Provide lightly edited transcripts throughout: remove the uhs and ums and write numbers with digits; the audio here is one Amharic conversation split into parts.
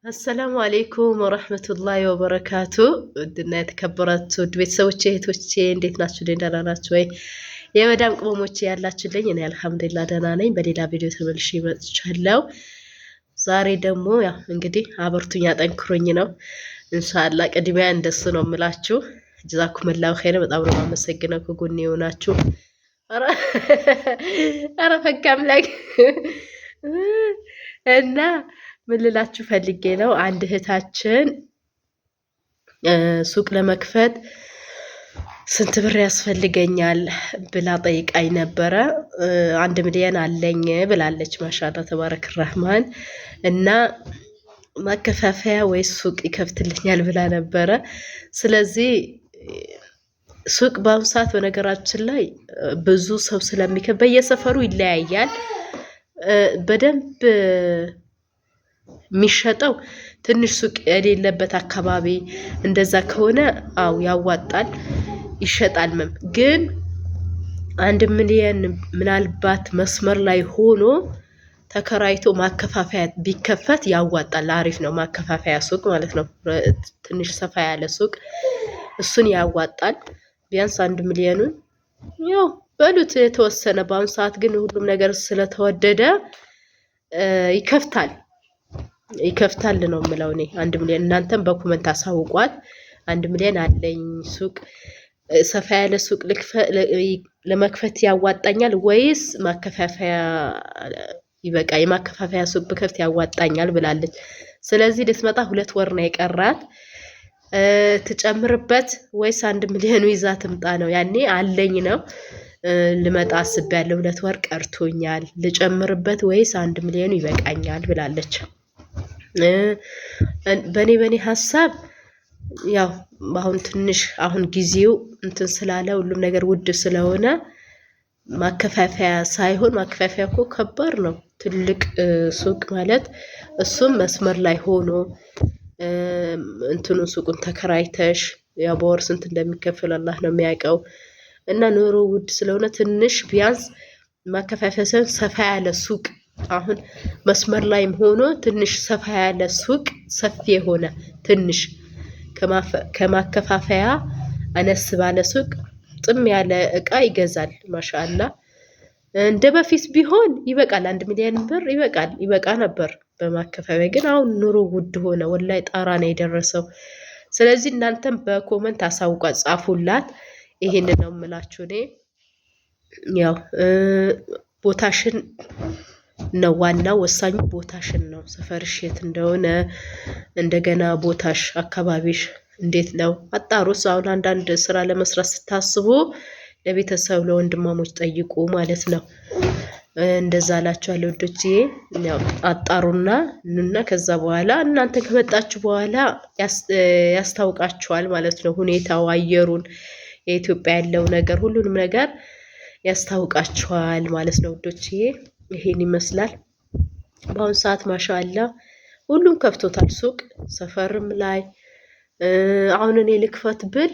السلام عليكم ورحمة الله وبركاته. ودنا የተከበራችሁ ውድ ቤተሰቦቼ እህቶቼ እንዴት ናችሁ? ደህና ናችሁ ወይ? የመዳም ቅመሞቼ ያላችሁልኝ እኔ አልሐምዱሊላህ ደህና ነኝ። በሌላ ቪዲዮ ተመልሼ መጥቻለሁ። ዛሬ ደግሞ ያው እንግዲህ አበርቱኝ አጠንክሮኝ ነው ኢንሻአላህ። ቅድሚያ እንደሱ ነው የምላችሁ። ጀዛኩሙላሁ ኸይር። በጣም ነው የማመሰግነው ከጎኔ የሆናችሁ። ኧረ ኧረ ፈካም ላይ እና ምን ልላችሁ ፈልጌ ነው፣ አንድ እህታችን ሱቅ ለመክፈት ስንት ብር ያስፈልገኛል ብላ ጠይቃኝ ነበረ። 1 ሚሊዮን አለኝ ብላለች። ማሻአላ ተባረክ ረህማን። እና ማከፋፈያ ወይስ ሱቅ ይከፍትልኛል ብላ ነበረ። ስለዚህ ሱቅ በአሁኑ ሰዓት በነገራችን ላይ ብዙ ሰው ስለሚከፍ በየሰፈሩ ይለያያል። በደንብ የሚሸጠው ትንሽ ሱቅ የሌለበት አካባቢ እንደዛ ከሆነ አው ያዋጣል ይሸጣልም። ግን 1 ሚሊዮን ምናልባት መስመር ላይ ሆኖ ተከራይቶ ማከፋፈያ ቢከፈት ያዋጣል። አሪፍ ነው ማከፋፈያ ሱቅ ማለት ነው። ትንሽ ሰፋ ያለ ሱቅ እሱን ያዋጣል። ቢያንስ 1 ሚሊዮኑን ያው በሉት የተወሰነ። በአሁኑ ሰዓት ግን ሁሉም ነገር ስለተወደደ ይከፍታል ነው የምለው እኔ። 1 ሚሊዮን እናንተም በኮመንት አሳውቋት። 1 ሚሊዮን አለኝ ሱቅ ሰፋ ያለ ሱቅ ለመክፈት ያዋጣኛል ወይስ ማከፋፈያ ይበቃ የማከፋፈያ ሱቅ ብከፍት ያዋጣኛል ብላለች። ስለዚህ ልትመጣ 2 ወር ነው የቀራት። ትጨምርበት ወይስ 1 ሚሊዮኑ ይዛ ትምጣ ነው? ያኔ አለኝ ነው ልመጣ አስቤያለሁ፣ 2 ወር ቀርቶኛል፣ ልጨምርበት ወይስ 1 ሚሊዮኑ ይበቃኛል ብላለች። በኔ ሀሳብ ያው አሁን ትንሽ አሁን ጊዜው እንትን ስላለ ሁሉም ነገር ውድ ስለሆነ ማከፋፈያ ሳይሆን፣ ማከፋፈያ እኮ ከባድ ነው። ትልቅ ሱቅ ማለት እሱም መስመር ላይ ሆኖ እንትኑ ሱቁን ተከራይተሽ ያው በወር ስንት እንደሚከፈል አላህ ነው የሚያውቀው። እና ኑሮ ውድ ስለሆነ ትንሽ ቢያንስ ማከፋፈያ ሳይሆን ሰፋ ያለ ሱቅ፣ አሁን መስመር ላይም ሆኖ ትንሽ ሰፋ ያለ ሱቅ፣ ሰፊ የሆነ ትንሽ ከማከፋፈያ አነስ ባለ ሱቅ ጥም ያለ እቃ ይገዛል። ማሻአላ እንደ በፊት ቢሆን ይበቃል። 1 ሚሊዮን ብር ይበቃ ነበር በማከፋፈያ። ግን አሁን ኑሮ ውድ ሆነ፣ ወላይ ጣራ ነው የደረሰው። ስለዚህ እናንተም በኮመንት አሳውቋት፣ ጻፉላት። ይሄን ነው የምላችሁ እኔ። ያው ቦታሽን ነው ዋናው፣ ወሳኙ ቦታሽን ነው። ሰፈርሽ የት እንደሆነ እንደገና ቦታሽ አካባቢሽ እንዴት ነው አጣሩስ። አሁን አንዳንድ ስራ ለመስራት ስታስቡ ለቤተሰብ ለወንድማሞች ጠይቁ ማለት ነው። እንደዛ አላችኋለሁ ውዶቼ። ያው አጣሩና ከዛ በኋላ እናንተ ከመጣችሁ በኋላ ያስታውቃችኋል ማለት ነው። ሁኔታው፣ አየሩን፣ የኢትዮጵያ ያለው ነገር፣ ሁሉንም ነገር ያስታውቃችኋል ማለት ነው ውዶቼ። ይሄን ይመስላል በአሁን ሰዓት ማሻአላ ሁሉም ከፍቶታል ሱቅ ሰፈርም ላይ። አሁን እኔ ልክፈት ብል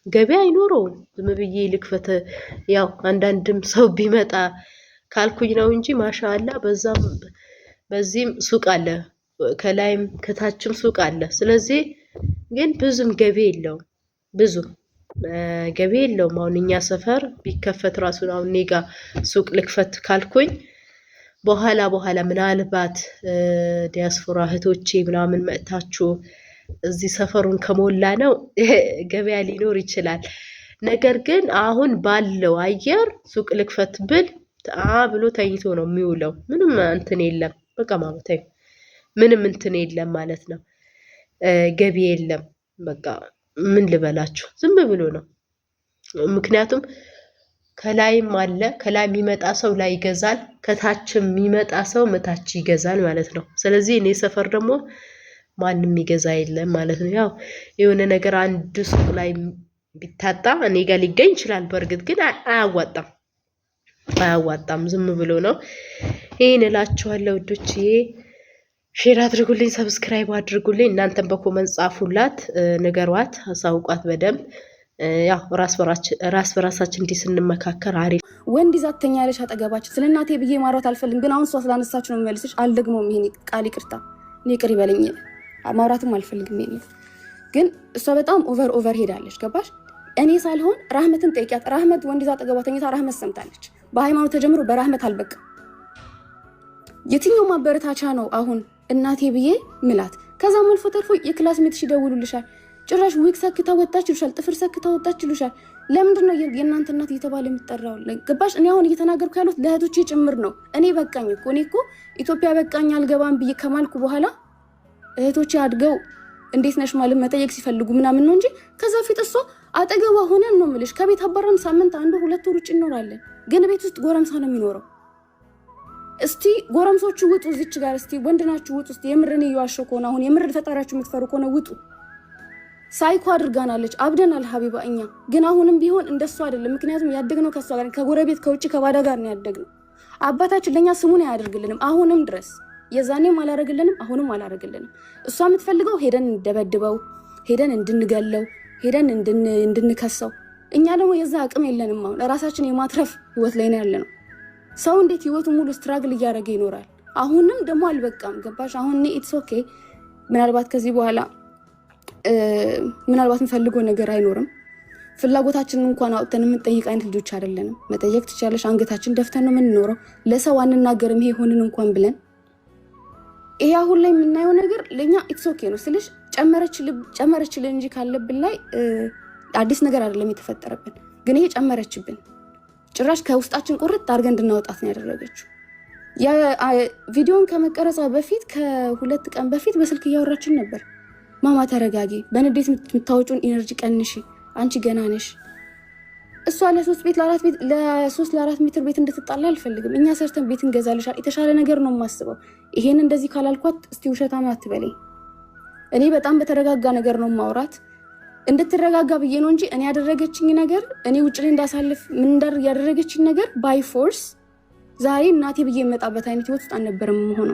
ገበያ አይኖረውም። ዝም ብዬ ልክፈት ያው አንዳንድም ሰው ቢመጣ ካልኩኝ ነው እንጂ ማሻአላ በዚህም ሱቅ አለ፣ ከላይም ከታችም ሱቅ አለ። ስለዚህ ግን ብዙም ገቢ የለውም። አሁን እኛ ሰፈር ቢከፈት ራሱ አሁን እኔ ጋር ሱቅ ልክፈት ካልኩኝ በኋላ ምናልባት ዲያስፖራ እህቶቼ ምናምን መጥታችሁ እዚህ ሰፈሩን ከሞላ ነው ገበያ ሊኖር ይችላል። ነገር ግን አሁን ባለው አየር ሱቅ ልክፈት ብል ብሎ ተኝቶ ነው የሚውለው። ምንም እንትን የለም። በቃ ማለት ምንም እንትን የለም ማለት ነው። ገቢ የለም። በቃ ምን ልበላችሁ፣ ዝም ብሎ ነው። ምክንያቱም ከላይም አለ፣ ከላይ የሚመጣ ሰው ላይ ይገዛል፣ ከታችም የሚመጣ ሰው መታች ይገዛል ማለት ነው። ስለዚህ እኔ ሰፈር ደግሞ ማንም ይገዛ የለም ማለት ነው። ያው የሆነ ነገር አንድ ሱቅ ላይ ቢታጣ እኔ ጋር ሊገኝ ይችላል። በእርግጥ ግን አያዋጣም፣ ዝም ብሎ ነው። ይሄን እላችኋለሁ ውዶችዬ። ሼር አድርጉልኝ፣ ሰብስክራይብ አድርጉልኝ። እናንተም በኮመንት ጻፉላት፣ ንገሯት፣ አሳውቋት በደንብ። ያው ራስ በራሳችን እንዲህ ስንመካከር አሪፍ። ወንድ ይዛተኛ ያለሽ አጠገባችን ስለ እናቴ ብዬ ማውራት አልፈልግም፣ ግን አሁን እሷ ስላነሳችሁ ነው የሚመልስሽ። አልደግሞም ይሄን ቃል ይቅርታ። ይቅር ይበለኝ ማውራትም አልፈልግም ይሄን ግን እሷ በጣም ኦቨር ሄዳለች ገባሽ እኔ ሳልሆን ራህመትን ጠይቂያት ራህመት ወንድ ይዛ አጠገቧ ተኝታ ራህመት ሰምታለች በሃይማኖት ተጀምሮ በራህመት አልበቃ የትኛው ማበረታቻ ነው አሁን እናቴ ብዬ ምላት ከዛ መልፎ ተርፎ የክላስ ሜትሽ ይደውሉልሻል ጭራሽ ዊክ ሰክታ ወጣች ይሉሻል ጥፍር ሰክታ ወጣች ይሉሻል ለምንድን ነው የእናንተ እናት እየተባለ የምትጠራው ገባሽ እኔ አሁን እየተናገርኩ ያሉት ለእህቶቼ ጭምር ነው እኔ በቃኝ እኮ ኢትዮጵያ በቃኝ አልገባም ብዬ ከማልኩ በኋላ እህቶቼ አድገው እንዴት ነሽ ማለት መጠየቅ ሲፈልጉ ምናምን ነው እንጂ ከዛ ፊት እሷ አጠገቧ ሆነን ነው የምልሽ ከቤት አባረን ሳምንት አንዱ ሁለት ወር ውጭ እንኖራለን ግን ቤት ውስጥ ጎረምሳ ነው የሚኖረው እስቲ ጎረምሶቹ ውጡ እዚች ጋር እስቲ ወንድናችሁ ውጡ እስቲ የምርን ይዋሸው ከሆነ አሁን የምርን ፈጣሪያችሁ የምትፈሩ ከሆነ ውጡ ሳይኮ አድርጋናለች አብደናል ሀቢባ እኛ ግን አሁንም ቢሆን እንደሷ አይደለም ምክንያቱም ያደግነው ከሷ ጋር ከጎረቤት ከውጭ ከባዳ ጋር ነው ያደግነው አባታችን ለኛ ስሙን አያደርግልንም አሁንም ድረስ የዛኔም አላረግልንም አሁንም አላረግልንም እሷ የምትፈልገው ሄደን እንደበድበው ሄደን እንድንገለው ሄደን እንድንከሰው እኛ ደግሞ የዛ አቅም የለንም አሁን ራሳችን የማትረፍ ህይወት ላይ ነው ያለነው ሰው እንዴት ህይወቱ ሙሉ ስትራግል እያደረገ ይኖራል አሁንም ደግሞ አልበቃም ገባሽ አሁን ኢትስ ኦኬ ምናልባት ከዚህ በኋላ ምናልባት እንፈልገው ነገር አይኖርም ፍላጎታችንን እንኳን አውጥተን የምንጠይቅ አይነት ልጆች አይደለንም መጠየቅ ትችላለሽ አንገታችን ደፍተን ነው የምንኖረው ለሰው አንናገርም ይሄ ሆነን እንኳን ብለን ይሄ አሁን ላይ የምናየው ነገር ለኛ ኢትስ ኦኬ ነው ስልሽ ጨመረችልን እንጂ ካለብን ላይ አዲስ ነገር አይደለም የተፈጠረብን ግን ይሄ ጨመረችብን ጭራሽ ከውስጣችን ቁርጥ አድርገን እንድናወጣት ነው ያደረገችው ያ ቪዲዮን ከመቀረጻ በፊት ከሁለት ቀን በፊት በስልክ እያወራችን ነበር ማማ ተረጋጊ በንዴት የምታወጪውን ኢነርጂ ቀንሺ አንቺ ገና ነሽ እሷ ለ3 ለ4 ሜትር ቤት እንድትጣላ አልፈልግም እኛ ሰርተን ቤት እንገዛልሻል የተሻለ ነገር ነው የማስበው ይሄን እንደዚህ ካላልኳት እስቲ ውሸታማ አትበለኝ እኔ በጣም በተረጋጋ ነገር ነው ማውራት እንድትረጋጋ ብዬ ነው እንጂ እኔ ያደረገችኝ ነገር እኔ ውጭ ላይ እንዳሳልፍ ምን ያደረገችኝ ነገር ባይ ፎርስ ዛሬ እናቴ ብዬ የመጣበት አይነት ህይወት ውስጥ አልነበረም ሆኖ